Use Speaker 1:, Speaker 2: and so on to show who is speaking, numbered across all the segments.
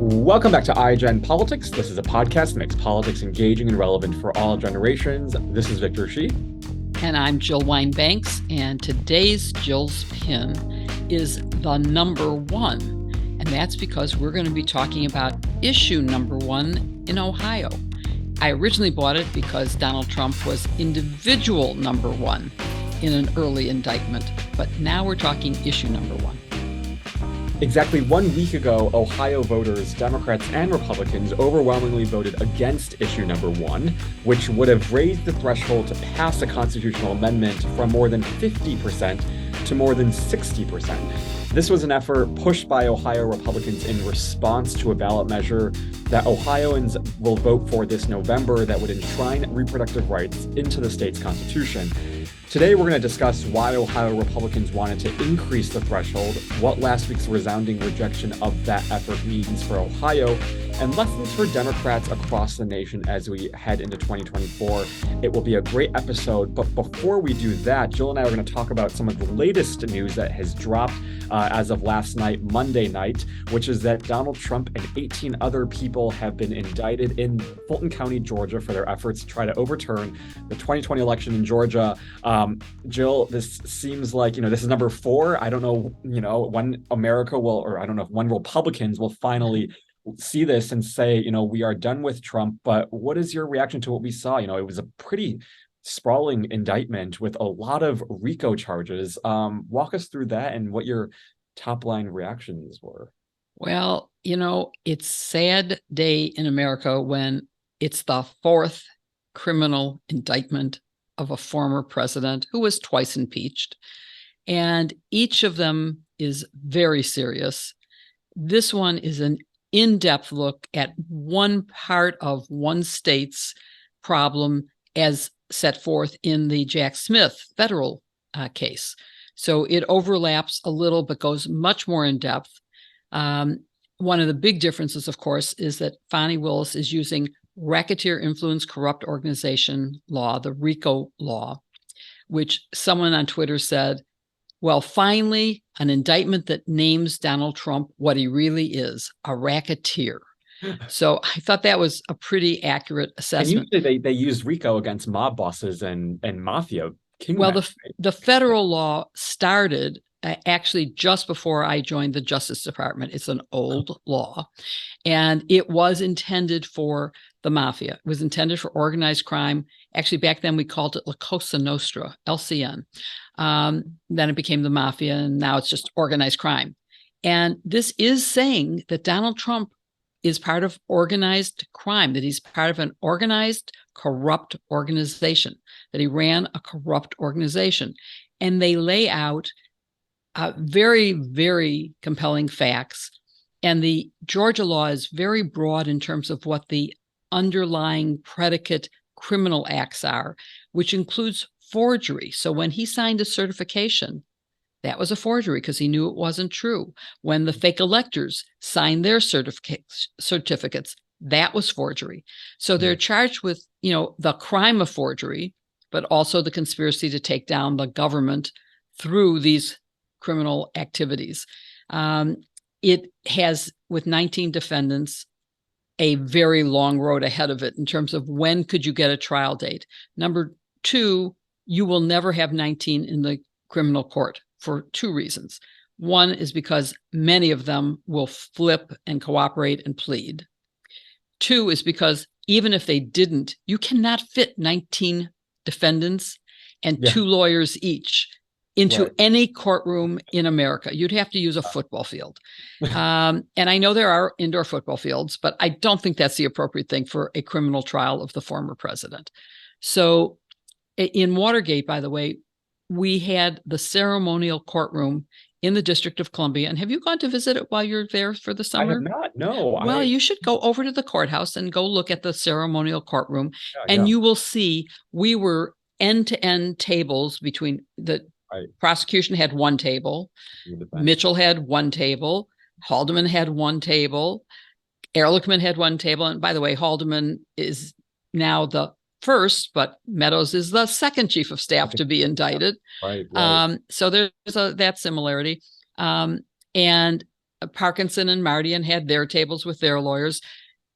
Speaker 1: Welcome back to iGen Politics. This is a podcast that makes politics engaging and relevant for all generations. This is Victor Shi.
Speaker 2: And I'm Jill Wine-Banks, and today's Jill's pin is the number one. And that's because we're going to be talking about issue number one in Ohio. I originally bought it because Donald Trump was individual number one in an early indictment, but now we're talking issue number one.
Speaker 1: Exactly 1 week ago, Ohio voters, Democrats and Republicans, overwhelmingly voted against issue number one, which would have raised the threshold to pass a constitutional amendment from more than 50% to more than 60%. This was an effort pushed by Ohio Republicans in response to a ballot measure that Ohioans will vote for this November that would enshrine reproductive rights into the state's constitution. Today, we're going to discuss why Ohio Republicans wanted to increase the threshold, what last week's resounding rejection of that effort means for Ohio, and lessons for Democrats across the nation as we head into 2024. It will be a great episode, but before we do that, Jill and I are going to talk about some of the latest news that has dropped as of last night, Monday night, which is that Donald Trump and 18 other people have been indicted in Fulton County, Georgia, for their efforts to try to overturn the 2020 election in Georgia. Jill, this seems like, this is number 4. I don't know, when America will, or I don't know when Republicans will finally see this and say, we are done with Trump. But what is your reaction to what we saw? It was a pretty sprawling indictment with a lot of RICO charges. Walk us through that and what your top line reactions were.
Speaker 2: Well, it's a sad day in America when it's the 4th criminal indictment of a former president who was twice impeached. And each of them is very serious. This one is an in-depth look at one part of one state's problem as set forth in the Jack Smith federal case. So it overlaps a little, but goes much more in depth. One of the big differences, of course, is that Fani Willis is using racketeer influence corrupt organization law, the RICO law, which someone on Twitter said, well, finally, an indictment that names Donald Trump what he really is, a racketeer. So I thought that was a pretty accurate assessment.
Speaker 1: And usually they use RICO against mob bosses and mafia kingmen.
Speaker 2: Well, the federal law started actually just before I joined the Justice Department. It's an old law, and it was intended for the mafia. It was intended for organized crime. Actually, back then we called it La Cosa Nostra, LCN. Then it became the mafia, and now it's just organized crime. And this is saying that Donald Trump is part of organized crime, that he's part of an organized, corrupt organization, that he ran a corrupt organization. And they lay out very, very compelling facts. And the Georgia law is very broad in terms of what the underlying predicate criminal acts are, which includes forgery. So when he signed a certification, that was a forgery because he knew it wasn't true. When the fake electors signed their certificates, that was forgery. So they're charged with, the crime of forgery, but also the conspiracy to take down the government through these criminal activities. It has, with 19 defendants, a very long road ahead of it in terms of when could you get a trial date. Number 2, you will never have 19 in the criminal court for 2 reasons. One is because many of them will flip and cooperate and plead. 2 is because even if they didn't, you cannot fit 19 defendants and 2 lawyers each into any courtroom in America. You'd have to use a football field. And I know there are indoor football fields, but I don't think that's the appropriate thing for a criminal trial of the former president. So in Watergate, by the way, we had the ceremonial courtroom in the District of Columbia. And have you gone to visit it while you're there for the summer?
Speaker 1: I have not, no.
Speaker 2: Well, you should go over to the courthouse and go look at the ceremonial courtroom. You will see we were end-to-end tables between the prosecution had 1 table, Mitchell had 1 table, Haldeman had 1 table, Ehrlichman had 1 table. And by the way, Haldeman is now the first, but Meadows is the second chief of staff to be indicted.
Speaker 1: Right.
Speaker 2: So there's that similarity. And Parkinson and Mardian had their tables with their lawyers,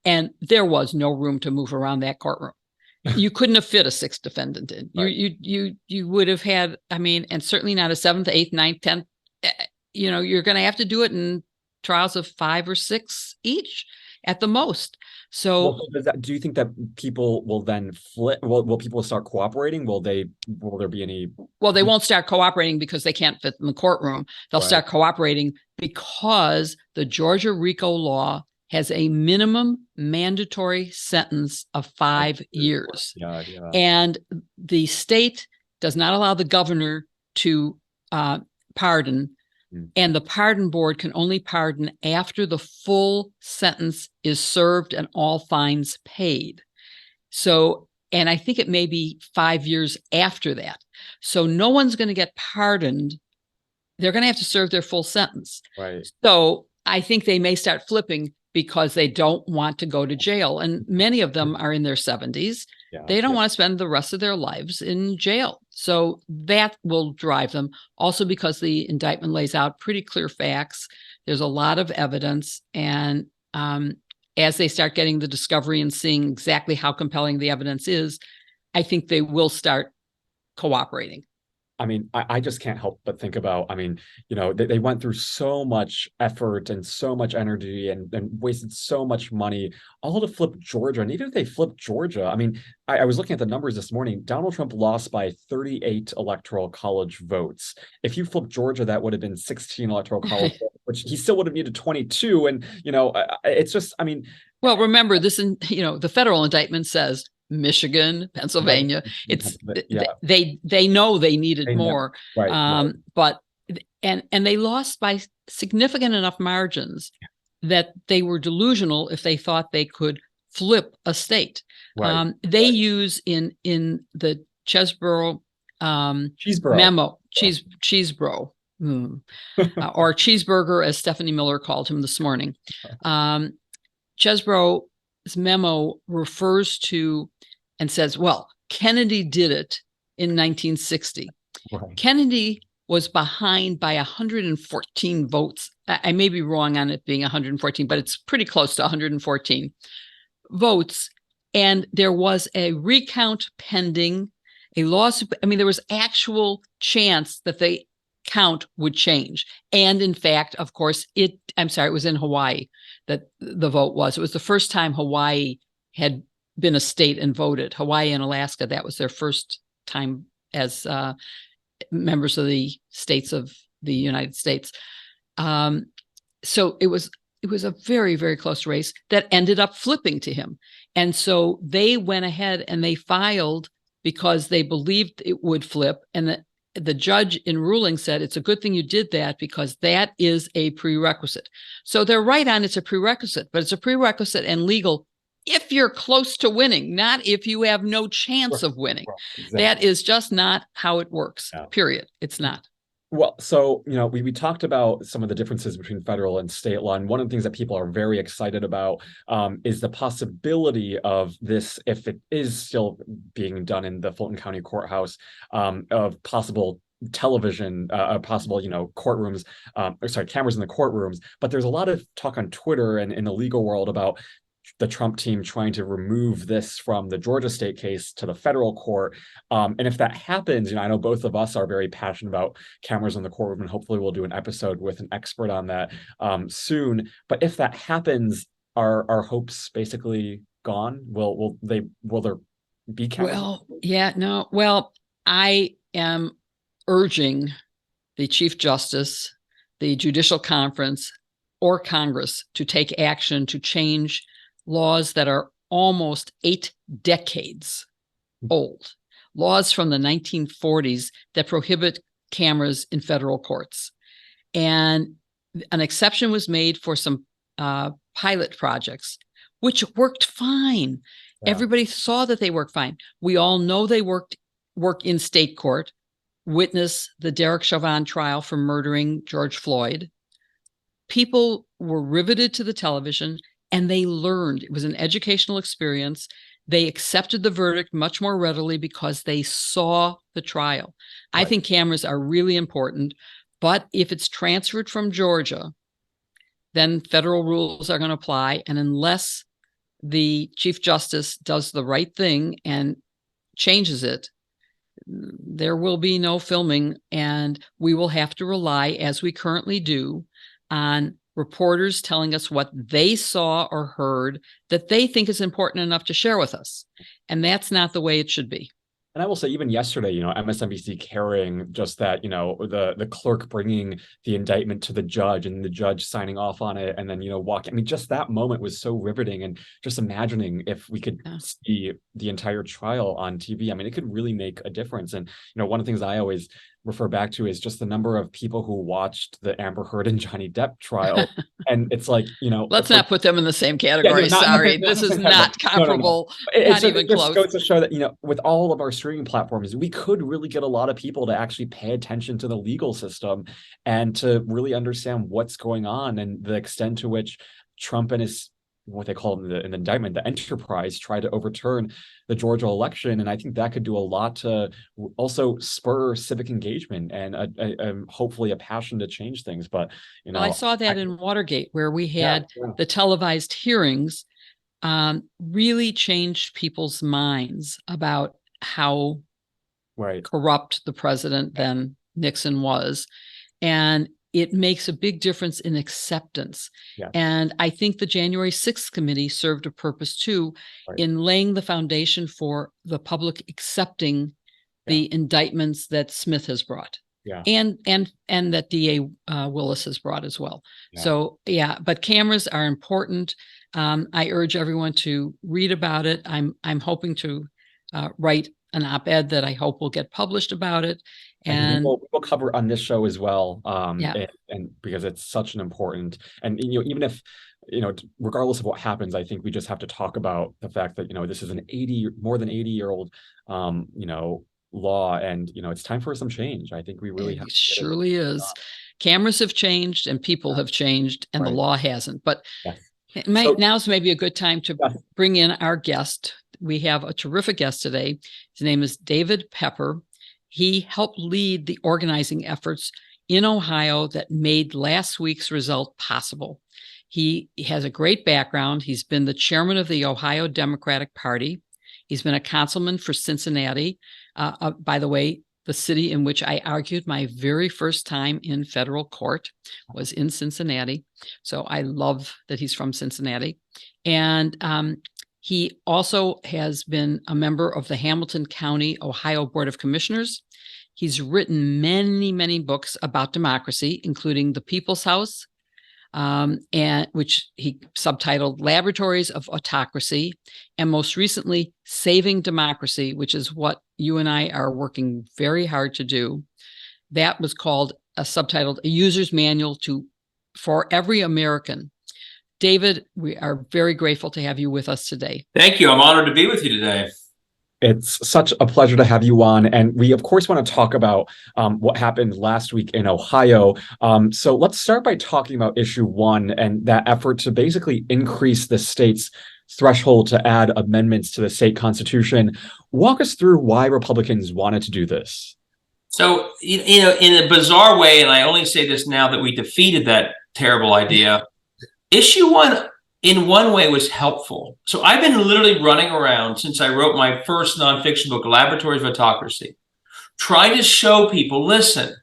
Speaker 2: and there was no room to move around that courtroom. You couldn't have fit a sixth defendant in.
Speaker 1: Right.
Speaker 2: You would have had, I mean, and certainly not a seventh, eighth, ninth, 10th. You're going to have to do it in trials of 5 or 6 each at the most. So
Speaker 1: do you think that people will then flip? Will people start cooperating? Will there be any?
Speaker 2: Well, they won't start cooperating because they can't fit in the courtroom. They'll
Speaker 1: Right.
Speaker 2: start cooperating because the Georgia RICO law has a minimum mandatory sentence of 5 years.
Speaker 1: Yeah.
Speaker 2: And the state does not allow the governor to pardon. And the pardon board can only pardon after the full sentence is served and all fines paid. So, and I think it may be 5 years after that. So no one's going to get pardoned. They're going to have to serve their full sentence.
Speaker 1: Right.
Speaker 2: So I think they may start flipping because they don't want to go to jail. And many of them are in their 70s.
Speaker 1: Yeah.
Speaker 2: They don't want to spend the rest of their lives in jail. So that will drive them. Also because the indictment lays out pretty clear facts. There's a lot of evidence. And as they start getting the discovery and seeing exactly how compelling the evidence is, I think they will start cooperating.
Speaker 1: I mean, I just can't help but think about, I mean, they went through so much effort and so much energy and wasted so much money, all to flip Georgia. And even if they flip Georgia, I mean, I was looking at the numbers this morning. Donald Trump lost by 38 electoral college votes. If you flip Georgia, that would have been 16 electoral college votes, which he still would have needed 22. And, it's just, I mean.
Speaker 2: Well, remember this, the federal indictment says Michigan, Pennsylvania. It's they know they needed more,
Speaker 1: right.
Speaker 2: But they lost by significant enough margins that they were delusional if they thought they could flip a state.
Speaker 1: Right.
Speaker 2: They use in the Chesbrough memo, Cheesebro, or Cheeseburger, as Stephanie Miller called him this morning. Chesbrough's memo refers to and says, well, Kennedy did it in 1960.
Speaker 1: Right.
Speaker 2: Kennedy was behind by 114 votes. I may be wrong on it being 114, but it's pretty close to 114 votes. And there was a recount pending, a lawsuit. I mean, there was actual chance that the count would change. And in fact, of course, it was in Hawaii that the vote was. It was the first time Hawaii had been a state and voted. Hawaii and Alaska, that was their first time as members of the states of the United States. So it was a very, very close race that ended up flipping to him. And so they went ahead and they filed because they believed it would flip. And the judge in ruling said, it's a good thing you did that because that is a prerequisite. So they're right on it's a prerequisite, but it's a prerequisite and legal if you're close to winning, not if you have no chance of winning. Exactly. That is just not how it works, period. It's not.
Speaker 1: Well, so, we talked about some of the differences between federal and state law. And one of the things that people are very excited about is the possibility of this, if it is still being done in the Fulton County Courthouse, of possible television, possible, courtrooms, cameras in the courtrooms. But there's a lot of talk on Twitter and in the legal world about the Trump team trying to remove this from the Georgia state case to the federal court. And if that happens, I know both of us are very passionate about cameras in the courtroom, and hopefully we'll do an episode with an expert on that soon. But if that happens, are our hopes basically gone? Will there be cameras?
Speaker 2: Well, I am urging the Chief Justice, the Judicial Conference, or Congress to take action to change laws that are almost 8 decades old, laws from the 1940s that prohibit cameras in federal courts. And an exception was made for some pilot projects, which worked fine. Yeah. Everybody saw that they worked fine. We all know they work in state court. Witness the Derek Chauvin trial for murdering George Floyd. People were riveted to the television and they learned. It was an educational experience. They accepted the verdict much more readily because they saw the trial. Right. I think cameras are really important, but if it's transferred from Georgia, then federal rules are going to apply. And unless the Chief Justice does the right thing and changes it, there will be no filming, and we will have to rely, as we currently do, on reporters telling us what they saw or heard that they think is important enough to share with us. And that's not the way it should be.
Speaker 1: And I will say, even yesterday, MSNBC carrying just that, the clerk bringing the indictment to the judge and the judge signing off on it and then, walking. I mean, just that moment was so riveting. And just imagining if we could see the entire trial on TV, I mean, it could really make a difference. And, one of the things I always refer back to is just the number of people who watched the Amber Heard and Johnny Depp trial. And it's like,
Speaker 2: let's not put them in the same category. Sorry, this is not comparable.
Speaker 1: No.
Speaker 2: Not even close.
Speaker 1: It goes to show that, with all of our streaming platforms, we could really get a lot of people to actually pay attention to the legal system and to really understand what's going on and the extent to which Trump and his, what they call in the indictment, the enterprise, tried to overturn the Georgia election. And I think that could do a lot to also spur civic engagement and hopefully a passion to change things. But,
Speaker 2: well, I saw that in Watergate, where we had the televised hearings really changed people's minds about how corrupt the president then Nixon was. And it makes a big difference in acceptance. Yeah. And I think the January 6th committee served a purpose too, in laying the foundation for the public accepting the indictments that Smith has brought. Yeah. And that DA Willis has brought as well. Yeah. So but cameras are important. I urge everyone to read about it. I'm hoping to write an op-ed that I hope will get published about it. And
Speaker 1: we'll cover on this show as well. And because it's such an important, and even if, regardless of what happens, I think we just have to talk about the fact that, this is more than 80-year-old, law, and, it's time for some change. I think we really have.
Speaker 2: It surely is. Cameras have changed and people have changed, and the law hasn't. But now's maybe a good time to bring in our guest. We have a terrific guest today. His name is David Pepper. He helped lead the organizing efforts in Ohio that made last week's result possible. He has a great background. He's been the chairman of the Ohio Democratic Party. He's been a councilman for Cincinnati. By the way, the city in which I argued my very first time in federal court was in Cincinnati. So I love that he's from Cincinnati. And he also has been a member of the Hamilton County, Ohio Board of Commissioners. He's written many, many books about democracy, including The People's House, and which he subtitled Laboratories of Autocracy, and most recently, Saving Democracy, which is what you and I are working very hard to do. That was called subtitled A User's Manual for Every American. David, we are very grateful to have you with us today.
Speaker 3: Thank you. I'm honored to be with you today.
Speaker 1: It's such a pleasure to have you on. And we, of course, want to talk about what happened last week in Ohio. So let's start by talking about issue 1 and that effort to basically increase the state's threshold to add amendments to the state constitution. Walk us through why Republicans wanted to do this.
Speaker 3: So, in a bizarre way, and I only say this now that we defeated that terrible idea, issue 1 in one way was helpful. So I've been literally running around since I wrote my first nonfiction book, Laboratories of Autocracy, trying to show people, listen,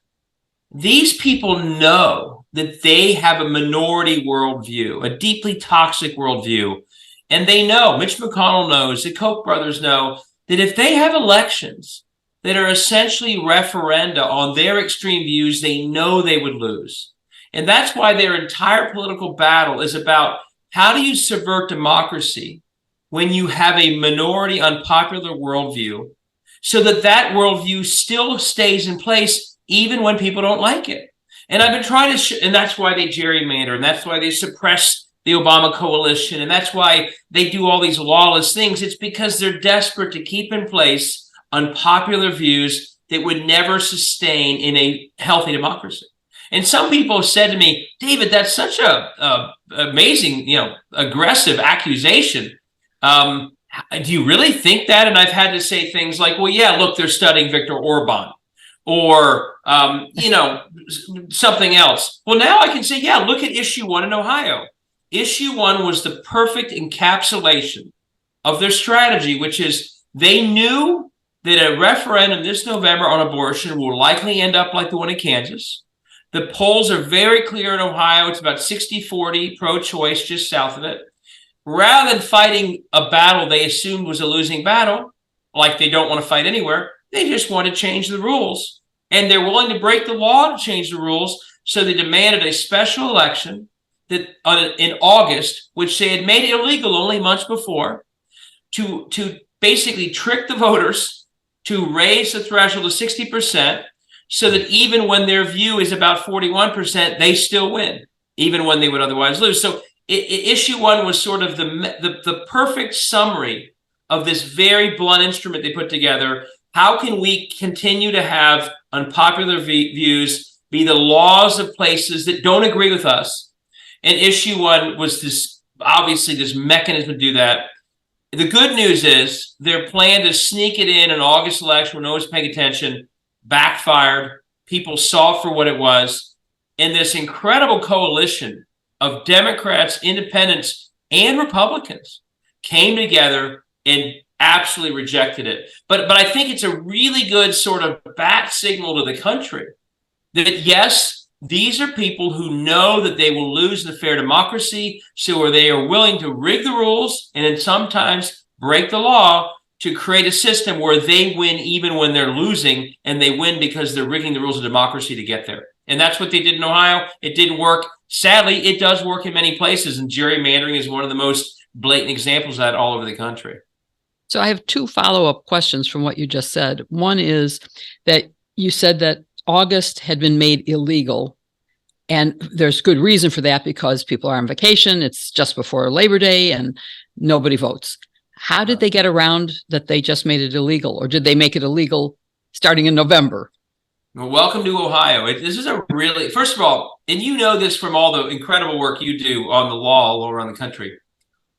Speaker 3: these people know that they have a minority worldview, a deeply toxic worldview. And they know, Mitch McConnell knows, the Koch brothers know, that if they have elections that are essentially referenda on their extreme views, they know they would lose. And that's why their entire political battle is about how do you subvert democracy when you have a minority unpopular worldview so that that worldview still stays in place even when people don't like it. And I've been trying to, and that's why they gerrymander, and that's why they suppress the Obama coalition, and that's why they do all these lawless things. It's because they're desperate to keep in place unpopular views that would never sustain in a healthy democracy. And some people have said to me, David, that's such a amazing, aggressive accusation. Do you really think that? And I've had to say things like, well, yeah, look, they're studying Viktor Orban. or something else. Well, now I can say, yeah, look at issue 1 in Ohio. Issue 1 was the perfect encapsulation of their strategy, which is they knew that a referendum this November on abortion will likely end up like the one in Kansas. The polls are very clear in Ohio. It's about 60-40 pro-choice, just south of it. Rather than fighting a battle they assumed was a losing battle, like they don't want to fight anywhere, they just want to change the rules. And they're willing to break the law to change the rules. So they demanded a special election that in August, which they had made illegal only months before, to basically trick the voters to raise the threshold to 60%, so that even when their view is about 41%, they still win, even when they would otherwise lose. So issue 1 was sort of the perfect summary of this very blunt instrument they put together. How can we continue to have unpopular views be the laws of places that don't agree with us? And issue 1 was this mechanism to do that. The good news is their plan to sneak it in an August election when no one's paying attention backfired. People saw for what it was. And this incredible coalition of Democrats, independents, and Republicans came together and absolutely rejected it. But I think it's a really good sort of bat signal to the country that, yes, these are people who know that they will lose in a fair democracy, so they are willing to rig the rules and then sometimes break the law to create a system where they win even when they're losing, and they win because they're rigging the rules of democracy to get there. And that's what they did in Ohio. It didn't work. Sadly, it does work in many places, and gerrymandering is one of the most blatant examples of that all over the country.
Speaker 2: So I have 2 follow-up questions from what you just said. One is that you said that August had been made illegal, and there's good reason for that because people are on vacation. It's just before Labor Day and nobody votes. How did they get around that they just made it illegal, or did they make it illegal starting in November?
Speaker 3: Well, welcome to Ohio. This is first of all, and you know this from all the incredible work you do on the law all around the country,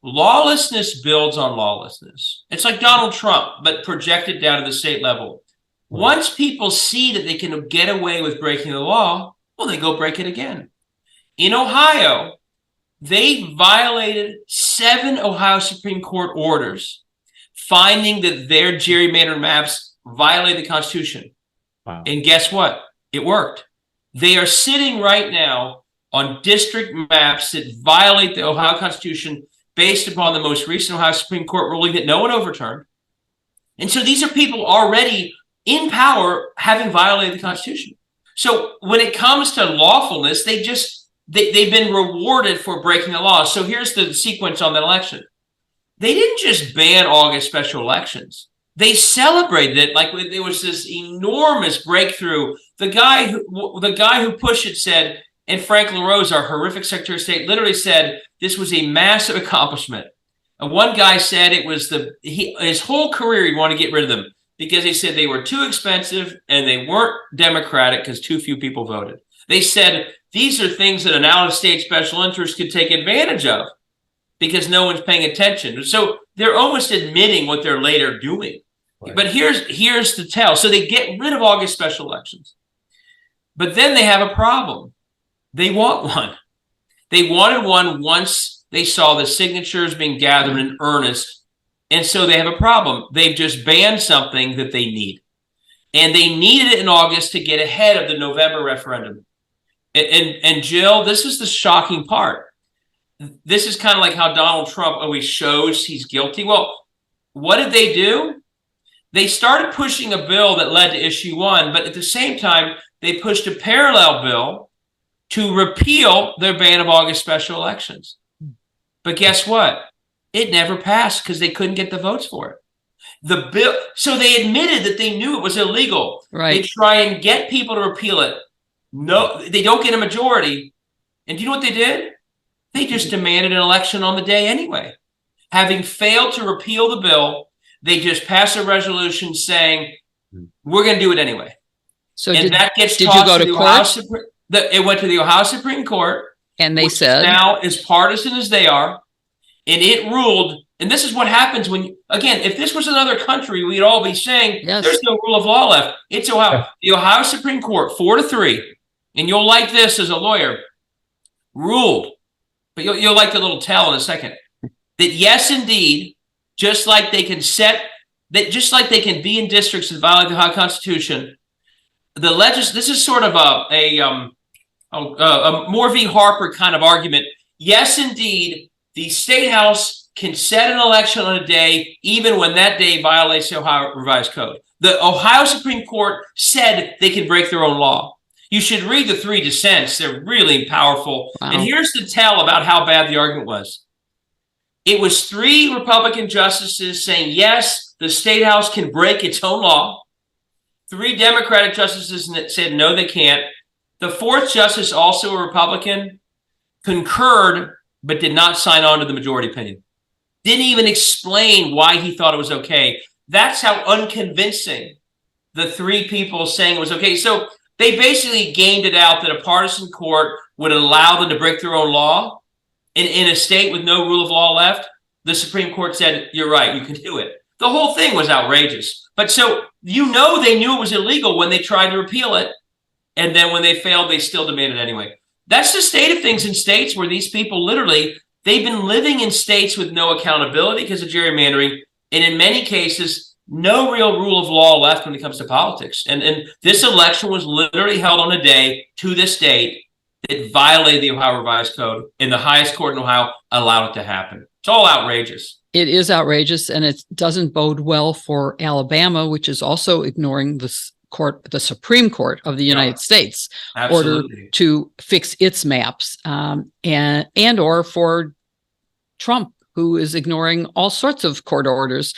Speaker 3: lawlessness builds on lawlessness. It's like Donald Trump, but projected down to the state level. Once people see that they can get away with breaking the law, well, they go break it again. In Ohio, they violated 7 Ohio Supreme Court orders, finding that their gerrymandered maps violate the Constitution.
Speaker 1: Wow.
Speaker 3: And guess what? It worked. They are sitting right now on district maps that violate the Ohio Constitution based upon the most recent Ohio Supreme Court ruling that no one overturned. And so these are people already in power having violated the Constitution. So when it comes to lawfulness, they've been rewarded for breaking the law. So here's the sequence on that election. They didn't just ban August special elections. They celebrated it like it was this enormous breakthrough. The guy who pushed it said, and Frank LaRose, our horrific Secretary of State, literally said this was a massive accomplishment. And one guy said it was his whole career he'd want to get rid of them because he said they were too expensive and they weren't democratic because too few people voted. They said these are things that an out-of-state special interest could take advantage of because no one's paying attention. So they're almost admitting what they're later doing. Right. But here's the tell. So they get rid of August special elections. But then they have a problem. They want one. They wanted one once they saw the signatures being gathered in earnest. And so they have a problem. They've just banned something that they need. And they needed it in August to get ahead of the November referendum. And Jill, this is the shocking part. This is kind of like how Donald Trump always shows he's guilty. Well, what did they do? They started pushing a bill that led to issue 1, but at the same time, they pushed a parallel bill to repeal their ban of August special elections. But guess what? It never passed because they couldn't get the votes for it. The bill, so they admitted that they knew it was illegal.
Speaker 2: Right.
Speaker 3: They try and get people to repeal it. No, they don't get a majority. And do you know what they did? They just demanded an election on the day anyway. Having failed to repeal the bill, they just passed a resolution saying, we're going to do it anyway.
Speaker 2: So
Speaker 3: and
Speaker 2: did you go to court?
Speaker 3: It went to the Ohio Supreme Court.
Speaker 2: And they said,
Speaker 3: now as partisan as they are, and it ruled And this is what happens when, again, if this was another country, we'd all be saying,
Speaker 2: Yes.
Speaker 3: there's no rule of law left. It's Ohio. The Ohio Supreme Court, 4-3, and you'll like this as a lawyer, ruled, but you'll like the little tell in a second, that yes, indeed, just like they can be in districts that violate the Ohio Constitution, this is sort of a Moore v. Harper kind of argument. Yes, indeed, the state house can set an election on a day, even when that day violates the Ohio Revised Code. The Ohio Supreme Court said they can break their own law. You should read the 3 dissents. They're really powerful. Wow. And here's the tell about how bad the argument was. It was 3 Republican justices saying, yes, the state house can break its own law. 3 Democratic justices said, no, they can't. The 4th justice, also a Republican, concurred, but did not sign on to the majority opinion. Didn't even explain why he thought it was okay. That's how unconvincing the 3 people saying it was okay. So they basically gamed it out that a partisan court would allow them to break their own law. In a state with no rule of law left, the Supreme Court said, you're right, you can do it. The whole thing was outrageous. But so, they knew it was illegal when they tried to repeal it. And then when they failed, they still demanded it anyway. That's the state of things in states where these people literally, they've been living in states with no accountability because of gerrymandering. And in many cases, no real rule of law left when it comes to politics. And this election was literally held on a day to this date that violated the Ohio Revised Code, and the highest court in Ohio allowed it to happen. It's all outrageous.
Speaker 2: It is outrageous, and it doesn't bode well for Alabama, which is also ignoring the Supreme Court of the United States order to fix its maps, and or for Trump, who is ignoring all sorts of court orders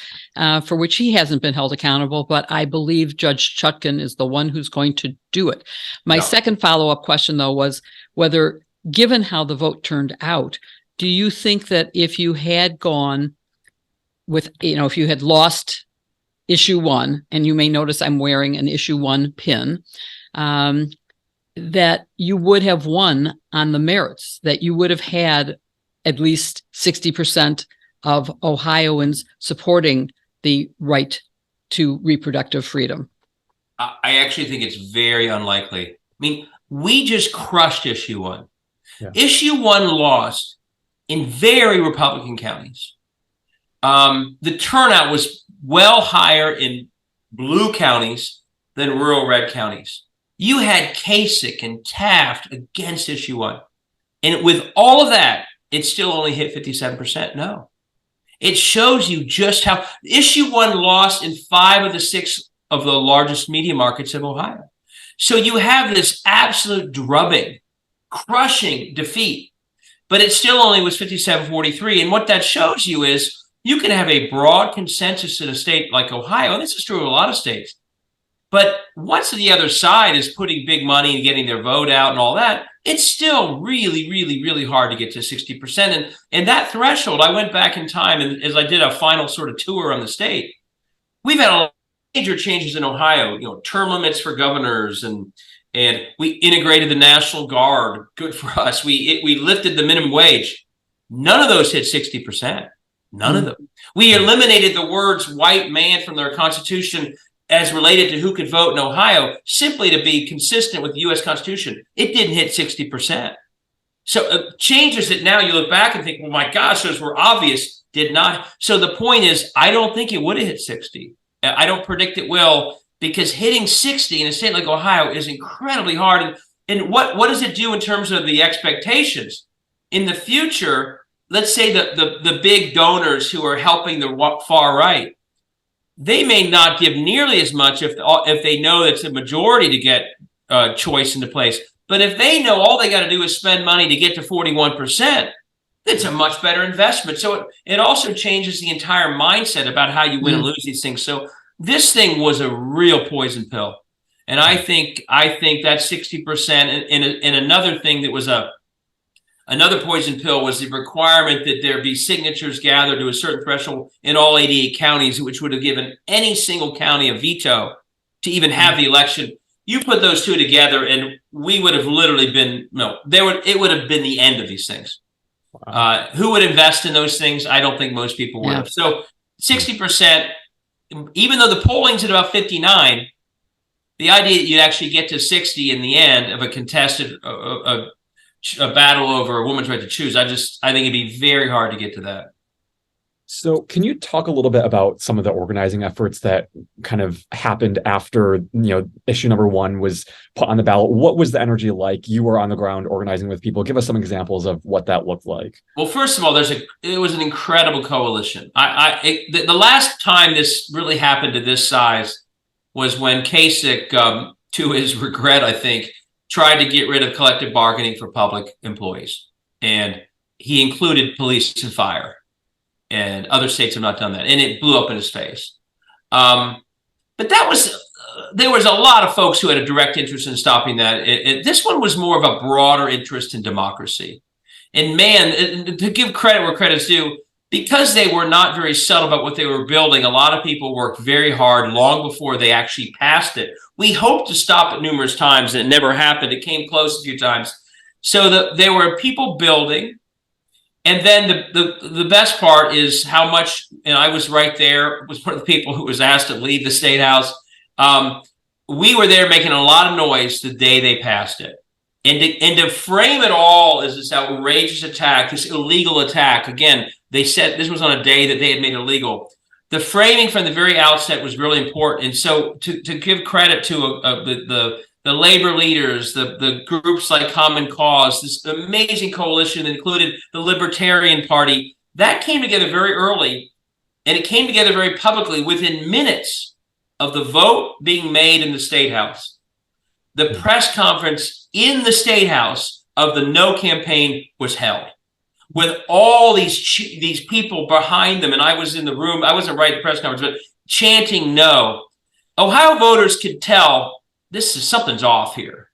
Speaker 2: for which he hasn't been held accountable. But I believe Judge Chutkan is the one who's going to do it. My second follow-up question, though, was whether, given how the vote turned out, do you think that if you had gone with, if you had lost issue 1, and you may notice I'm wearing an issue 1 pin, that you would have won on the merits, that you would have had at least 60% of Ohioans supporting the right to reproductive freedom?
Speaker 3: I actually think it's very unlikely. I mean, we just crushed issue 1. Yeah. Issue 1 lost in very Republican counties. The turnout was well higher in blue counties than rural red counties. You had Kasich and Taft against issue 1. And with all of that, it still only hit 57%. No. It shows you just how issue 1 lost in 5 of the 6 of the largest media markets of Ohio. So you have this absolute drubbing, crushing defeat, but it still only was 57-43. And what that shows you is you can have a broad consensus in a state like Ohio, and this is true of a lot of states. But once the other side is putting big money and getting their vote out and all that, it's still really, really, really hard to get to 60%. And that threshold, I went back in time, and as I did a final sort of tour on the state, we've had a lot of major changes in Ohio, term limits for governors, and we integrated the National Guard. Good for us. We lifted the minimum wage. None of those hit 60%. None of them. We eliminated the words white man from their Constitution as related to who could vote in Ohio, simply to be consistent with the U.S. Constitution. It didn't hit 60%. So changes that now you look back and think, well, my gosh, those were obvious, did not. So the point is, I don't think it would have hit 60. I don't predict it will, because hitting 60 in a state like Ohio is incredibly hard. And what does it do in terms of the expectations? In the future, let's say the big donors who are helping the far right, they may not give nearly as much if they know it's a majority to get choice into place. But if they know all they got to do is spend money to get to 41%, it's a much better investment. So it also changes the entire mindset about how you win and lose these things. So this thing was a real poison pill. And I think that 60%, and another thing that was another poison pill was the requirement that there be signatures gathered to a certain threshold in all 88 counties, which would have given any single county a veto to even have the election. You put those two together, and we would have literally been it would have been the end of these things.
Speaker 1: Wow.
Speaker 3: Who would invest in those things? I don't think most people would have. So 60%, even though the polling's at about 59, the idea that you actually get to 60 in the end of a contested a battle over a woman's right to choose, I think it'd be very hard to get to that.
Speaker 1: So can you talk a little bit about some of the organizing efforts that kind of happened after, issue number 1 was put on the ballot? What was the energy like? You were on the ground organizing with people. Give us some examples of what that looked like.
Speaker 3: Well, first of all, it was an incredible coalition. The last time this really happened to this size was when Kasich, to his regret, I think, tried to get rid of collective bargaining for public employees. And he included police and fire. And other states have not done that. And it blew up in his face. But there was a lot of folks who had a direct interest in stopping that. This one was more of a broader interest in democracy. And man, to give credit where credit's due, because they were not very subtle about what they were building, a lot of people worked very hard long before they actually passed it. We hoped to stop it numerous times, and it never happened. It came close a few times. So there were people building. And then the best part is how much, and I was right there, was one of the people who was asked to leave the State House. We were there making a lot of noise the day they passed it. And to frame it all as this outrageous attack, this illegal attack, again, they said this was on a day that they had made illegal. The framing from the very outset was really important. And so to give credit to the labor leaders, the groups like Common Cause, this amazing coalition that included the Libertarian Party, that came together very early, and it came together very publicly within minutes of the vote being made in the State House. The press conference in the State House of the no campaign was held with all these people behind them, and I was in the room. I wasn't right at the press conference, but chanting no. Ohio voters could tell something's off here.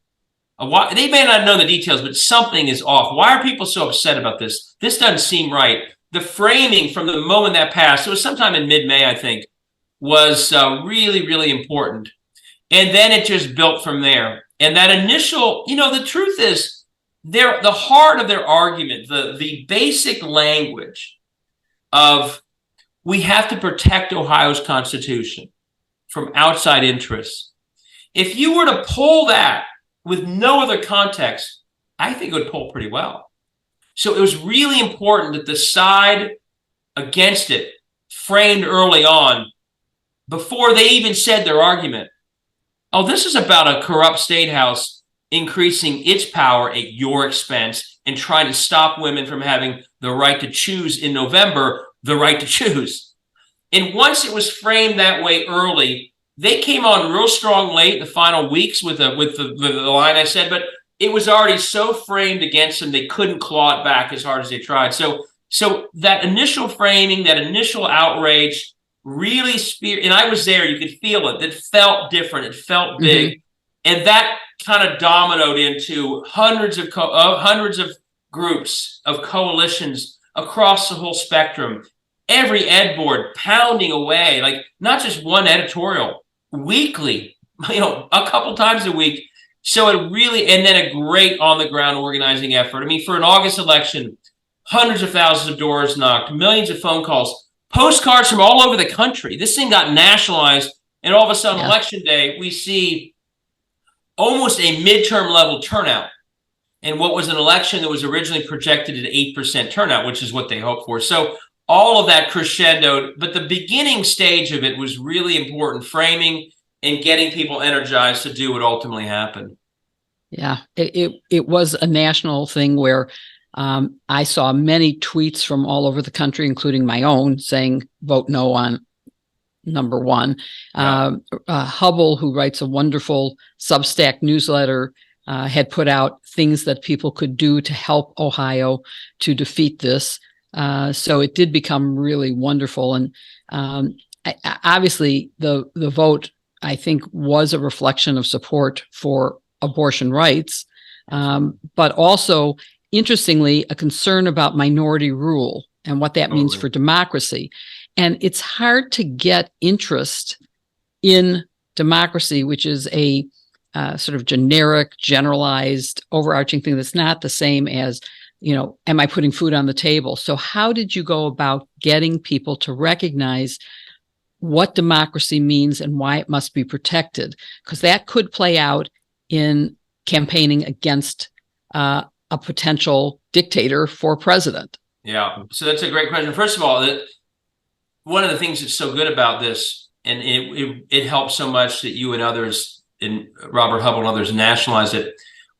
Speaker 3: They may not know the details, but something is off. Why are people so upset about this? This doesn't seem right. The framing from the moment that passed, it was sometime in mid-May, I think, was really, really important. And then it just built from there. And that initial, the truth is, the heart of their argument, the basic language of we have to protect Ohio's Constitution from outside interests. If you were to poll that with no other context, I think it would poll pretty well. So it was really important that the side against it framed early on, before they even said their argument, oh, this is about a corrupt State House increasing its power at your expense and trying to stop women from having the right to choose in November, the right to choose. And once it was framed that way early, they came on real strong late in the final weeks with the line I said, but it was already so framed against them they couldn't claw it back as hard as they tried. So that initial framing, that initial outrage, really and I was there. You could feel it. It felt different. It felt big, and that kind of dominoed into hundreds of groups of coalitions across the whole spectrum. Every ed board pounding away, like not just one editorial. Weekly, a couple times a week. So it really, and then a great on the ground organizing effort. I mean, for an August election, hundreds of thousands of doors knocked, millions of phone calls, postcards from all over the country. This thing got nationalized, and all of a sudden, election day, we see almost a midterm level turnout. And what was an election that was originally projected at 8% turnout, which is what they hoped for. So all of that crescendoed, but the beginning stage of it was really important, framing and getting people energized to do what ultimately happened.
Speaker 2: Yeah, it was a national thing where I saw many tweets from all over the country, including my own, saying vote no on number 1. Hubble, who writes a wonderful Substack newsletter, had put out things that people could do to help Ohio to defeat this. So it did become really wonderful. And obviously the vote, I think, was a reflection of support for abortion rights, but also, interestingly, a concern about minority rule and what that means for democracy. And it's hard to get interest in democracy, which is a sort of generic, generalized, overarching thing that's not the same as am I putting food on the table? So how did you go about getting people to recognize what democracy means and why it must be protected? Because that could play out in campaigning against a potential dictator for president.
Speaker 3: Yeah, so that's a great question. First of all, one of the things that's so good about this, and it helps so much that you and others, and Robert Hubble and others, nationalized it.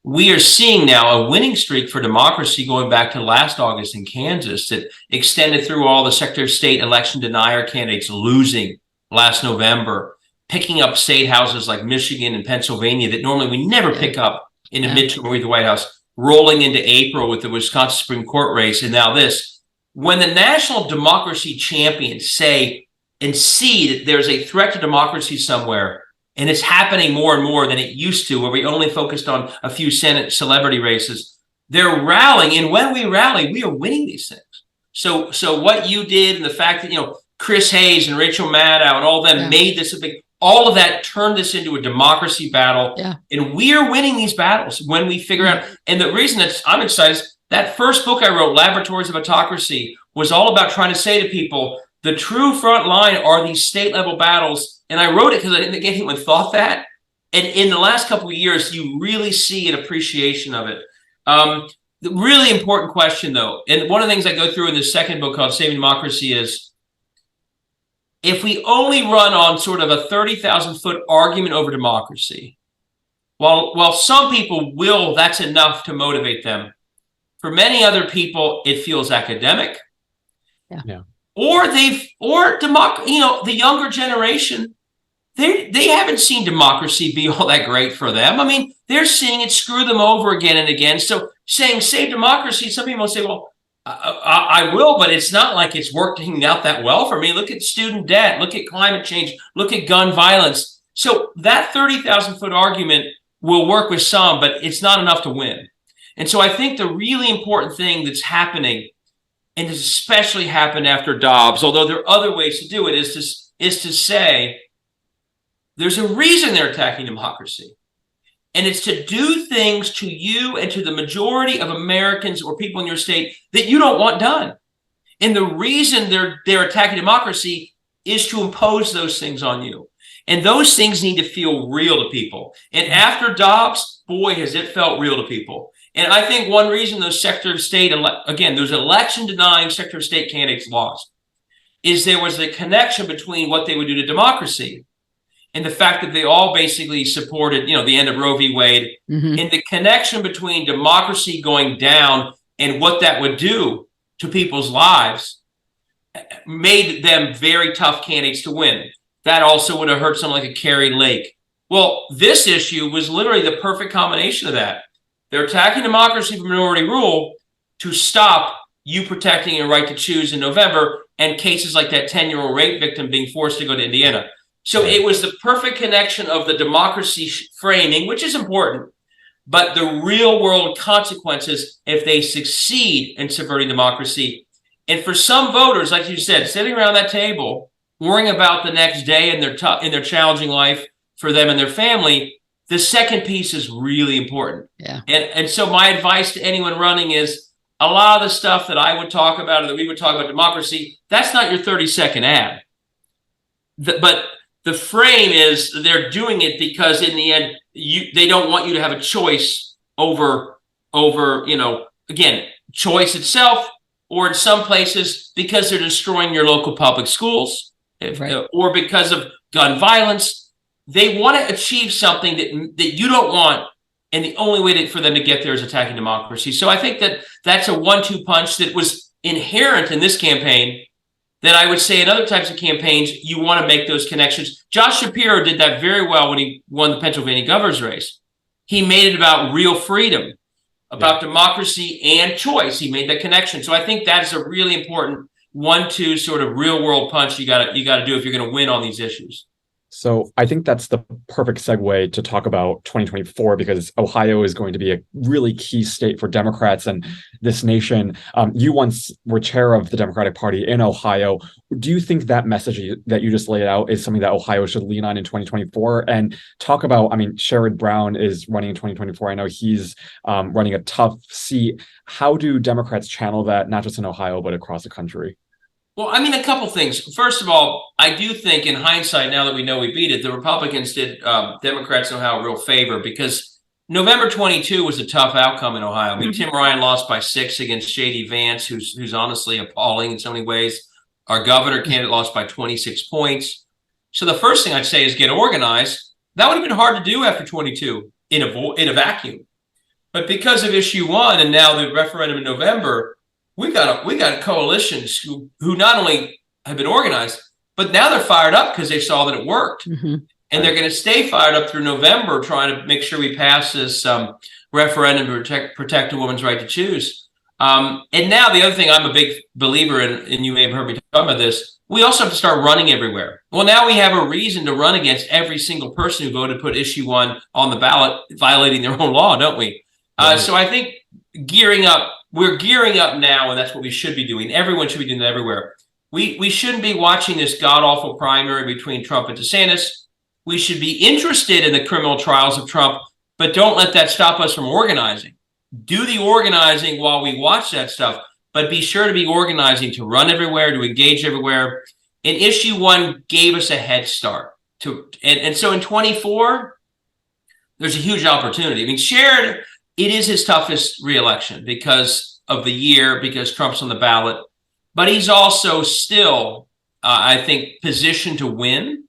Speaker 3: We are seeing now a winning streak for democracy going back to last August in Kansas that extended through all the Secretary of State election denier candidates losing last November, picking up state houses like Michigan and Pennsylvania that normally we never pick up in the midterm with the White House, rolling into April with the Wisconsin Supreme Court race, and now this. When the national democracy champions say and see that there's a threat to democracy somewhere, and it's happening more and more than it used to, where we only focused on a few Senate celebrity races, they're rallying. And when we rally, we are winning these things. So what you did, and the fact that, Chris Hayes and Rachel Maddow and all of them made this a big, all of that turned this into a democracy battle. Yeah. And we are winning these battles when we figure out. And the reason that I'm excited is that first book I wrote, Laboratories of Autocracy, was all about trying to say to people, the true front line are these state level battles. And I wrote it because I didn't think anyone thought that. And in the last couple of years, you really see an appreciation of it. The really important question, though, and one of the things I go through in this second book called Saving Democracy is, if we only run on sort of a 30,000-foot argument over democracy, while some people will, that's enough to motivate them. For many other people, it feels academic.
Speaker 2: Yeah.
Speaker 3: Or the younger generation, they haven't seen democracy be all that great for them. I mean, they're seeing it screw them over again and again. So saying save democracy, some people say, well, I will, but it's not like it's working out that well for me. Look at student debt, look at climate change, look at gun violence. So that 30,000-foot argument will work with some, but it's not enough to win. And so I think the really important thing that's happening, and has especially happened after Dobbs, although there are other ways to do it, is to say there's a reason they're attacking democracy. And it's to do things to you and to the majority of Americans or people in your state that you don't want done. And the reason they're attacking democracy is to impose those things on you. And those things need to feel real to people. And after Dobbs, boy, has it felt real to people. And I think one reason those Secretary of State, again, those election-denying Secretary of State candidates lost, is there was a connection between what they would do to democracy and the fact that they all basically supported, the end of Roe v. Wade, and the connection between democracy going down and what that would do to people's lives made them very tough candidates to win. That also would have hurt someone like a Carrie Lake. Well, this issue was literally the perfect combination of that. They're attacking democracy for minority rule to stop you protecting your right to choose in November, and cases like that 10-year-old rape victim being forced to go to Indiana. So it was the perfect connection of the democracy framing, which is important, but the real world consequences if they succeed in subverting democracy. And for some voters, like you said, sitting around that table, worrying about the next day in their challenging life for them and their family, the second piece is really important.
Speaker 2: Yeah.
Speaker 3: And so my advice to anyone running is, a lot of the stuff that I would talk about or that we would talk about democracy, that's not your 30-second ad. But the frame is they're doing it because in the end, they don't want you to have a choice over, again, choice itself, or in some places because they're destroying your local public schools, or because of gun violence. They want to achieve something that you don't want, and the only way for them to get there is attacking democracy. So I think that's a 1-2 punch that was inherent in this campaign, that I would say in other types of campaigns, you want to make those connections. Josh Shapiro did that very well when he won the Pennsylvania governor's race. He made it about real freedom, about democracy and choice. He made that connection. So I think that's a really important 1-2 sort of real world punch you got to do if you're going to win on these issues.
Speaker 1: So I think that's the perfect segue to talk about 2024, because Ohio is going to be a really key state for Democrats and this nation. You once were chair of the Democratic Party in Ohio. Do you think that message that you just laid out is something that Ohio should lean on in 2024? And talk about, I mean, Sherrod Brown is running in 2024. I know he's running a tough seat. How do Democrats channel that, not just in Ohio, but across the country?
Speaker 3: Well, I mean, a couple things. First of all, I do think in hindsight, now that we know we beat it, the Republicans did Democrats in Ohio a real favor, because November 22 was a tough outcome in Ohio. I mean, Tim Ryan lost by 6 against J.D. Vance, who's honestly appalling in so many ways. Our governor candidate lost by 26 points. So the first thing I'd say is get organized. That would have been hard to do after 22 in a vacuum. But because of issue 1 and now the referendum in November, we got coalitions who not only have been organized, but now they're fired up because they saw that it worked.
Speaker 2: Mm-hmm.
Speaker 3: And they're going to stay fired up through November, trying to make sure we pass this referendum to protect a woman's right to choose. And now the other thing I'm a big believer in, and you may have heard me talk about this, we also have to start running everywhere. Well, now we have a reason to run against every single person who voted to put issue 1 on the ballot, violating their own law, don't we? Right. So I think we're gearing up now, and that's what we should be doing. Everyone should be doing that everywhere. We shouldn't be watching this god-awful primary between Trump and DeSantis. We should be interested in the criminal trials of Trump, but don't let that stop us from organizing. Do the organizing while we watch that stuff, but be sure to be organizing, to run everywhere, to engage everywhere. And issue 1 gave us a head start. And so in 24, there's a huge opportunity. I mean, Sherrod, it is his toughest reelection because of the year, because Trump's on the ballot. But he's also still, I think, positioned to win.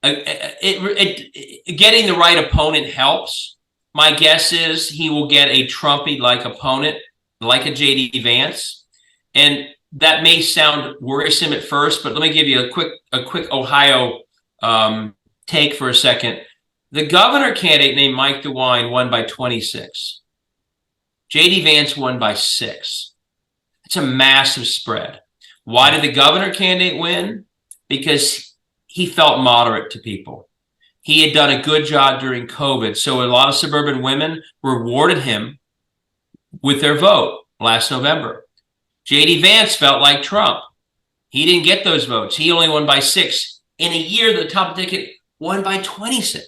Speaker 3: Getting the right opponent helps. My guess is he will get a Trumpy-like opponent, like a J.D. Vance. And that may sound worrisome at first, but let me give you a quick Ohio take for a second. The governor candidate named Mike DeWine won by 26. J.D. Vance won by 6. It's a massive spread. Why did the governor candidate win? Because he felt moderate to people. He had done a good job during COVID. So a lot of suburban women rewarded him with their vote last November. J.D. Vance felt like Trump. He didn't get those votes. He only won by 6. In a year, the top ticket won by 26.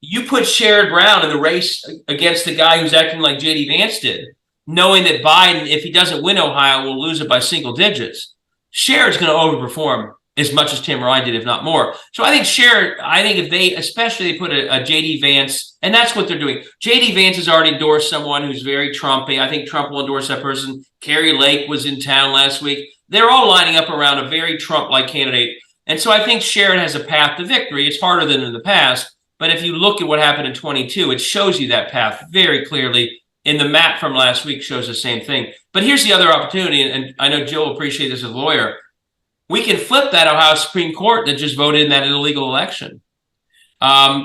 Speaker 3: You put Sherrod Brown in the race against the guy who's acting like J.D. Vance did, knowing that Biden, if he doesn't win Ohio, will lose it by single digits. Sherrod's going to overperform as much as Tim Ryan did, if not more. So I think if they, especially they put a J.D. Vance, and that's what they're doing. J.D. Vance has already endorsed someone who's very Trumpy. I think Trump will endorse that person. Carrie Lake was in town last week. They're all lining up around a very Trump-like candidate. And so I think Sherrod has a path to victory. It's harder than in the past. But if you look at what happened in 22, it shows you that path very clearly. And the map from last week shows the same thing. But here's the other opportunity, and I know Jill will appreciate this as a lawyer. We can flip that Ohio Supreme Court that just voted in that illegal election.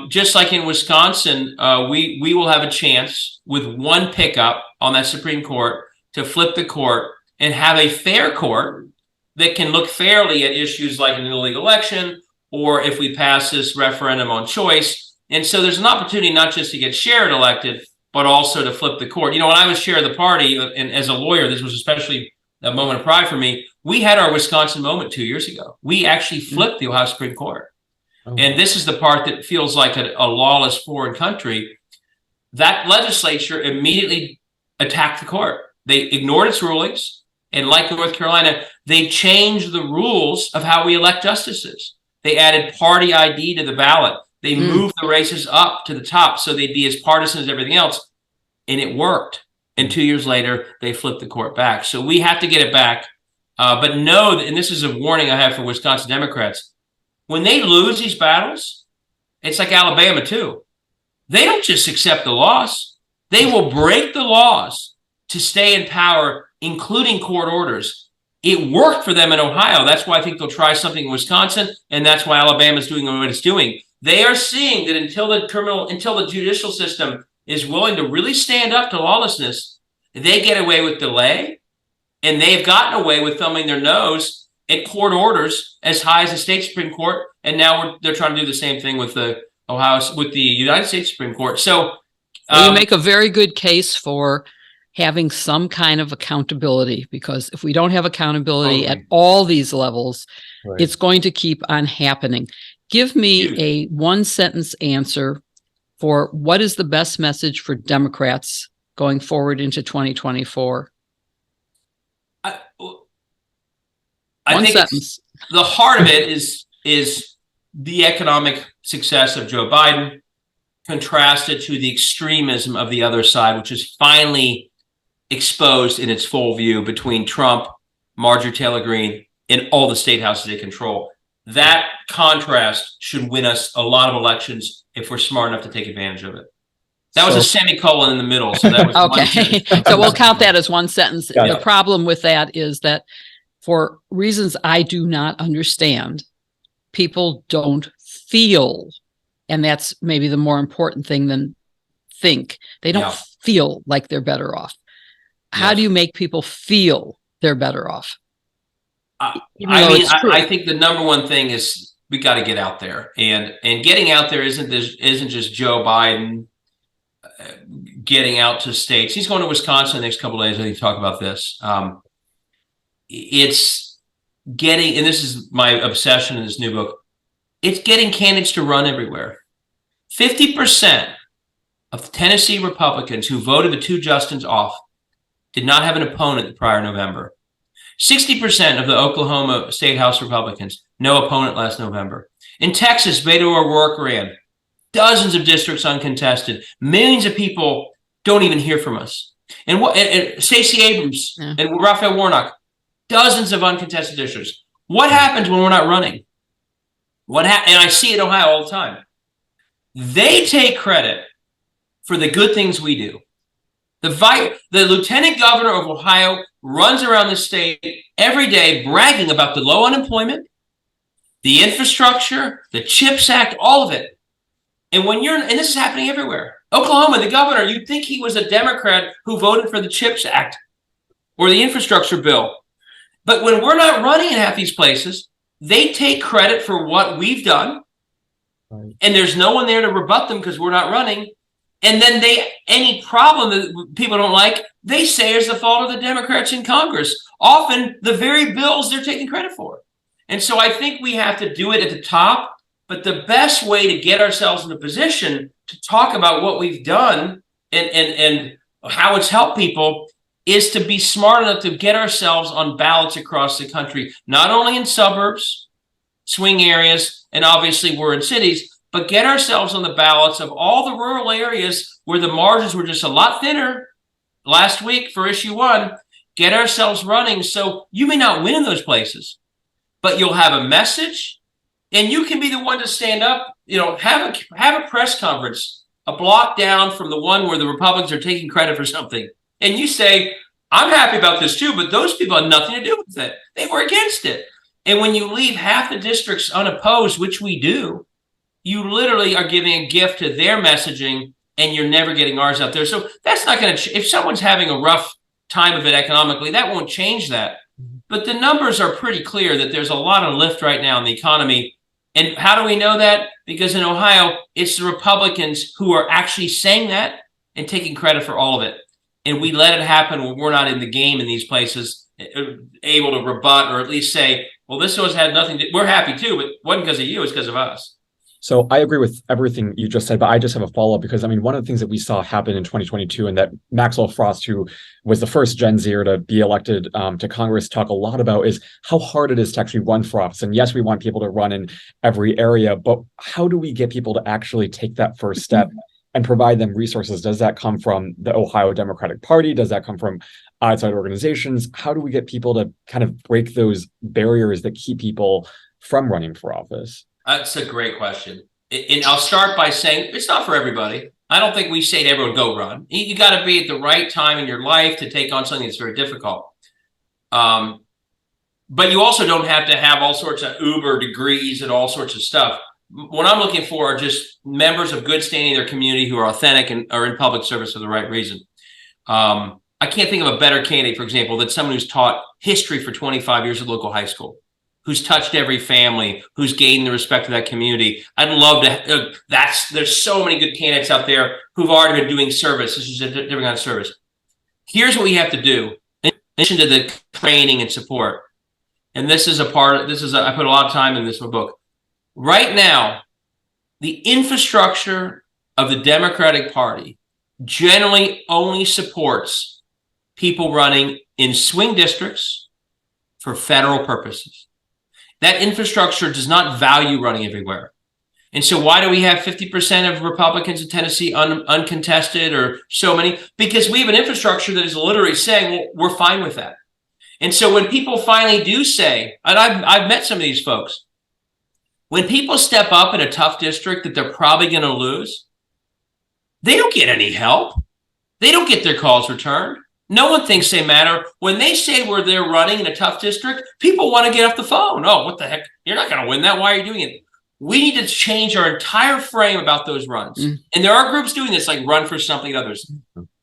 Speaker 3: Just like in Wisconsin, we will have a chance with one pickup on that Supreme Court to flip the court and have a fair court that can look fairly at issues like an illegal election, or if we pass this referendum on choice. And so there's an opportunity not just to get Sherrod elected, but also to flip the court. You know, when I was chair of the party, and as a lawyer, this was especially a moment of pride for me. We had our Wisconsin moment 2 years ago. We actually flipped the Ohio Supreme Court. Oh. And this is the part that feels like a lawless foreign country. That legislature immediately attacked the court. They ignored its rulings. And like North Carolina, they changed the rules of how we elect justices. They added party ID to the ballot. They moved the races up to the top so they'd be as partisan as everything else. And it worked. And 2 years later, they flipped the court back. So we have to get it back. But know that, and this is a warning I have for Wisconsin Democrats, when they lose these battles, it's like Alabama too. They don't just accept the loss. They will break the laws to stay in power, including court orders. It worked for them in Ohio. That's why I think they'll try something in Wisconsin, and that's why Alabama's doing what it's doing. They are seeing that until the judicial system is willing to really stand up to lawlessness, they get away with delay, and they've gotten away with thumbing their nose at court orders as high as the state Supreme Court And now they're trying to do the same thing with the United States Supreme Court. So
Speaker 2: you make a very good case for having some kind of accountability, because if we don't have accountability at all these levels, it's going to keep on happening. Give me a one-sentence answer for what is the best message for Democrats going forward into 2024.
Speaker 3: I think the heart of it is the economic success of Joe Biden contrasted to the extremism of the other side, which is finally exposed in its full view between Trump, Marjorie Taylor Greene, and all the state houses they control. That contrast should win us a lot of elections if we're smart enough to take advantage of it. That was a semicolon in the middle. So that was
Speaker 2: okay. So we'll count that as one sentence. Yeah. The problem with that is that for reasons I do not understand, people don't feel, and that's maybe the more important thing than think. They don't feel like they're better off. How do you make people feel they're better off?
Speaker 3: I think the number one thing is we got to get out there, and getting out there isn't just Joe Biden getting out to states. He's going to Wisconsin the next couple of days. I think talk about this. It's getting, and this is my obsession in this new book. It's getting candidates to run everywhere. 50% of Tennessee Republicans who voted the two Justins off did not have an opponent the prior November. 60% of the Oklahoma State House Republicans, no opponent last November. In Texas, Beto O'Rourke ran. Dozens of districts uncontested. Millions of people don't even hear from us. And Stacey Abrams and Raphael Warnock, dozens of uncontested districts. What happens when we're not running? And I see it in Ohio all the time. They take credit for the good things we do. The lieutenant governor of Ohio runs around the state every day bragging about the low unemployment, the infrastructure, the CHIPS Act, all of it. And and this is happening everywhere. Oklahoma, the governor, you'd think he was a Democrat who voted for the CHIPS Act or the infrastructure bill. But when we're not running in half these places, they take credit for what we've done. Right. And there's no one there to rebut them because we're not running. And then any problem that people don't like, they say is the fault of the Democrats in Congress. Often the very bills they're taking credit for. And so I think we have to do it at the top. But the best way to get ourselves in a position to talk about what we've done and how it's helped people is to be smart enough to get ourselves on ballots across the country, not only in suburbs, swing areas, and obviously we're in cities, but get ourselves on the ballots of all the rural areas where the margins were just a lot thinner last week for issue 1. Get ourselves running. So you may not win in those places, but you'll have a message, and you can be the one to stand up, have a press conference a block down from the one where the Republicans are taking credit for something. And you say, I'm happy about this too, but those people had nothing to do with it. They were against it. And when you leave half the districts unopposed, which we do, you literally are giving a gift to their messaging, and you're never getting ours out there. So that's not going to, if someone's having a rough time of it economically, that won't change that. But the numbers are pretty clear that there's a lot of lift right now in the economy. And how do we know that? Because in Ohio, it's the Republicans who are actually saying that and taking credit for all of it. And we let it happen when we're not in the game in these places, able to rebut or at least say, well, this was had nothing to, we're happy too, but it wasn't because of you, it's because of us.
Speaker 1: So I agree with everything you just said, but I just have a follow-up because, one of the things that we saw happen in 2022 and that Maxwell Frost, who was the first Gen Zer to be elected to Congress, talk a lot about is how hard it is to actually run for office. And yes, we want people to run in every area, but how do we get people to actually take that first step and provide them resources? Does that come from the Ohio Democratic Party? Does that come from outside organizations? How do we get people to kind of break those barriers that keep people from running for office?
Speaker 3: That's a great question. And I'll start by saying it's not for everybody. I don't think we say to everyone, go run. You got to be at the right time in your life to take on something that's very difficult. But you also don't have to have all sorts of Uber degrees and all sorts of stuff. What I'm looking for are just members of good standing in their community who are authentic and are in public service for the right reason. I can't think of a better candidate, for example, than someone who's taught history for 25 years at local high school, who's touched every family, who's gained the respect of that community. I'd love to. There's so many good candidates out there who've already been doing service. This is a different kind of service. Here's what we have to do in addition to the training and support. And this is I put a lot of time in this book. Right now, the infrastructure of the Democratic Party generally only supports people running in swing districts for federal purposes. That infrastructure does not value running everywhere. And so why do we have 50% of Republicans in Tennessee uncontested, or so many? Because we have an infrastructure that is literally saying, well, we're fine with that. And so when people finally do say, and I've met some of these folks, when people step up in a tough district that they're probably going to lose, they don't get any help. They don't get their calls returned. No one thinks they matter. When they say where they're running in a tough district, people want to get off the phone. Oh, what the heck? You're not going to win that. Why are you doing it? We need to change our entire frame about those runs. And there are groups doing this, like Run for Something and others.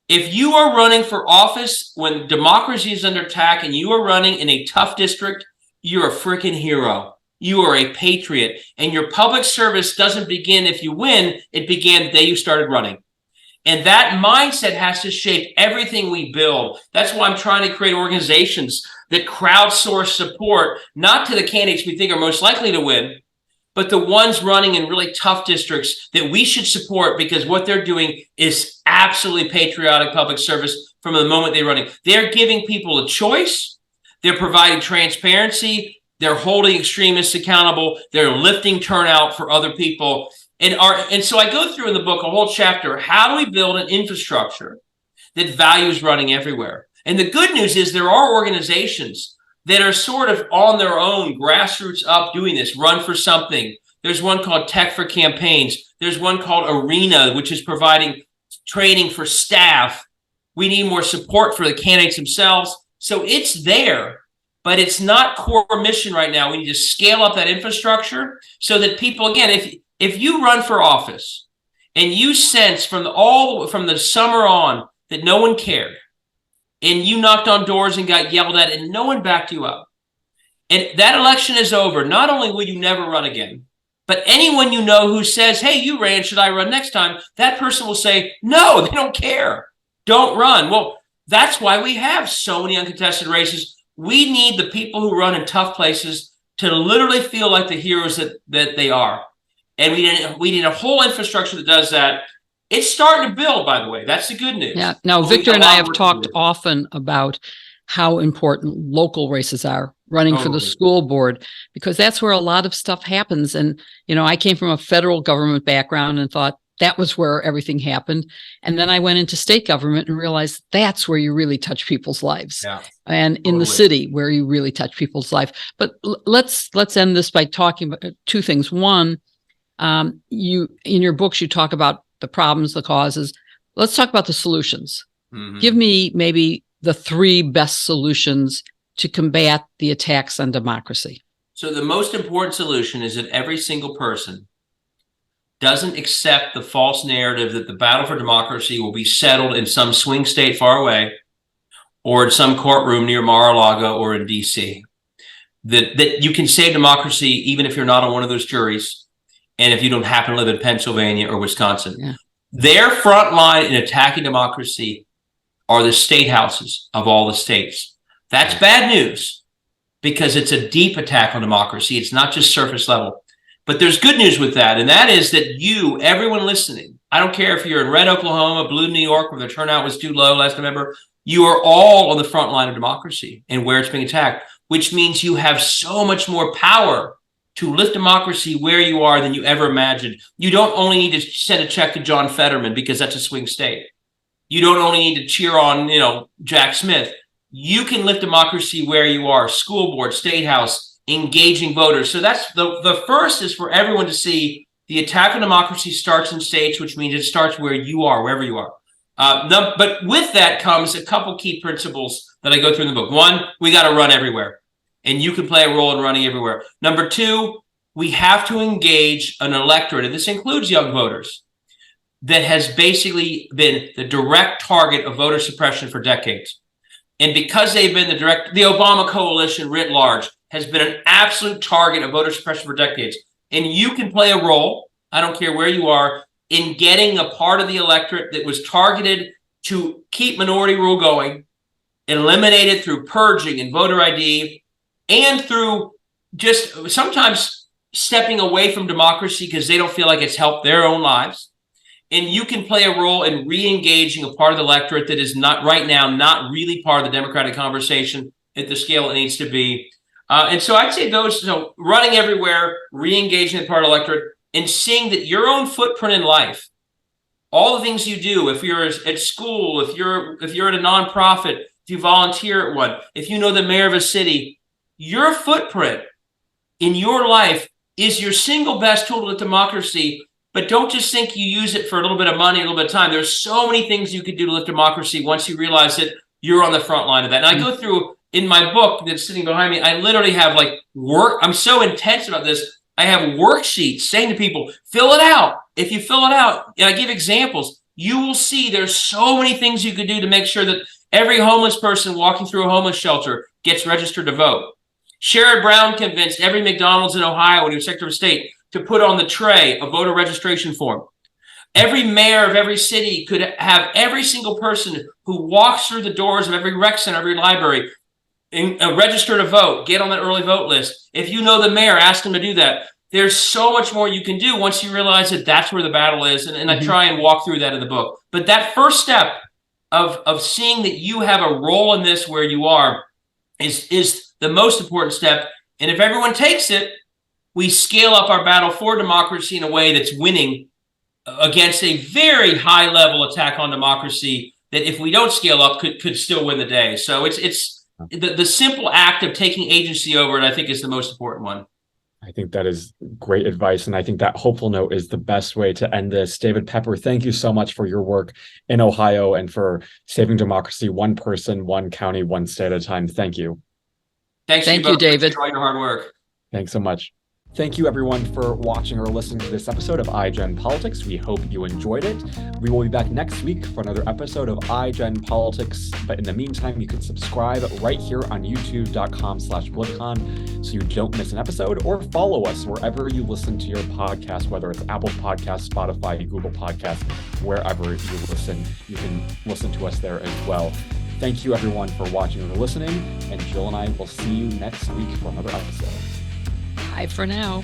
Speaker 3: If you are running for office when democracy is under attack and you are running in a tough district, you're a freaking hero. You are a patriot. And your public service doesn't begin if you win. It began the day you started running. And that mindset has to shape everything we build. That's why I'm trying to create organizations that crowdsource support, not to the candidates we think are most likely to win, but the ones running in really tough districts that we should support, because what they're doing is absolutely patriotic public service from the moment they're running. They're giving people a choice. They're providing transparency. They're holding extremists accountable. They're lifting turnout for other people. And so I go through in the book a whole chapter, how do we build an infrastructure that values running everywhere? And the good news is there are organizations that are sort of on their own, grassroots up, doing this. Run for Something. There's one called Tech for Campaigns. There's one called Arena, which is providing training for staff. We need more support for the candidates themselves. So it's there, but it's not core mission right now. We need to scale up that infrastructure so that people, again, if you run for office and you sense from the summer on that no one cared, and you knocked on doors and got yelled at and no one backed you up, and that election is over, not only will you never run again, but anyone you know who says, hey, you ran, should I run next time? That person will say, no, they don't care. Don't run. Well, that's why we have so many uncontested races. We need the people who run in tough places to literally feel like the heroes that they are. And we need a whole infrastructure that does that. It's starting to build, by the way. That's the good news.
Speaker 2: Yeah. Now, Victor and I have talked often about how important local races are, running for the school board, because that's where a lot of stuff happens. And, I came from a federal government background and thought that was where everything happened. And then I went into state government and realized that's where you really touch people's lives. Yeah, and in the city where you really touch people's life. But let's end this by talking about two things. One, you in your books, you talk about the problems, the causes. Let's talk about the solutions. Mm-hmm. Give me maybe the three best solutions to combat the attacks on democracy.
Speaker 3: So the most important solution is that every single person doesn't accept the false narrative that the battle for democracy will be settled in some swing state far away or in some courtroom near Mar-a-Lago or in DC. That you can save democracy even if you're not on one of those juries, and if you don't happen to live in Pennsylvania or Wisconsin. Yeah. Their front line in attacking democracy are the state houses of all the states. That's bad news because it's a deep attack on democracy. It's not just surface level. But there's good news with that, and that is that you, everyone listening, I don't care if you're in red Oklahoma, blue New York, where the turnout was too low last November, you are all on the front line of democracy and where it's being attacked, which means you have so much more power to lift democracy where you are than you ever imagined. You don't only need to send a check to John Fetterman because that's a swing state. You don't only need to cheer on, Jack Smith. You can lift democracy where you are, school board, state house, engaging voters. So that's the first is for everyone to see the attack on democracy starts in states, which means it starts where you are, wherever you are. But with that comes a couple key principles that I go through in the book. One, we got to run everywhere. And you can play a role in running everywhere. Number two, we have to engage an electorate, and this includes young voters, that has basically been the direct target of voter suppression for decades. And because they've been the Obama coalition writ large has been an absolute target of voter suppression for decades. And you can play a role, I don't care where you are, in getting a part of the electorate that was targeted to keep minority rule going, eliminated through purging and voter ID, and through just sometimes stepping away from democracy because they don't feel like it's helped their own lives. And you can play a role in re-engaging a part of the electorate that is not right now, not really part of the democratic conversation at the scale it needs to be. And so I'd say those, running everywhere, re-engaging the part of the electorate, and seeing that your own footprint in life, all the things you do, if you're at school, if you're at a nonprofit, if you volunteer at one, if you know the mayor of a city, your footprint in your life is your single best tool to democracy. But don't just think you use it for a little bit of money, a little bit of time. There's so many things you could do to lift democracy once you realize that you're on the front line of that. And I go through, in my book that's sitting behind me, I literally have work. I'm so intense about this. I have worksheets saying to people, fill it out. If you fill it out, and I give examples, you will see there's so many things you could do to make sure that every homeless person walking through a homeless shelter gets registered to vote. Sherrod Brown convinced every McDonald's in Ohio when he was Secretary of State to put on the tray a voter registration form. Every mayor of every city could have every single person who walks through the doors of every rec center, every library, register to vote, get on that early vote list. If you know the mayor, ask him to do that. There's so much more you can do once you realize that that's where the battle is. And I try and walk through that in the book. But that first step of seeing that you have a role in this where you are is the most important step. And if everyone takes it, we scale up our battle for democracy in a way that's winning against a very high level attack on democracy that if we don't scale up could still win the day. So it's the simple act of taking agency over it, I think, is the most important one.
Speaker 1: I think that is great advice. And I think that hopeful note is the best way to end this. David Pepper, thank you so much for your work in Ohio and for saving democracy one person, one county, one state at a time. Thank you.
Speaker 3: Thank you, David. For all your hard work.
Speaker 1: Thanks so much. Thank you, everyone, for watching or listening to this episode of iGen Politics. We hope you enjoyed it. We will be back next week for another episode of iGen Politics. But in the meantime, you can subscribe right here on youtube.com/Politicon so you don't miss an episode, or follow us wherever you listen to your podcast, whether it's Apple Podcasts, Spotify, Google Podcasts, wherever you listen. You can listen to us there as well. Thank you, everyone, for watching or listening. And Jill and I will see you next week for another episode.
Speaker 2: Bye for now.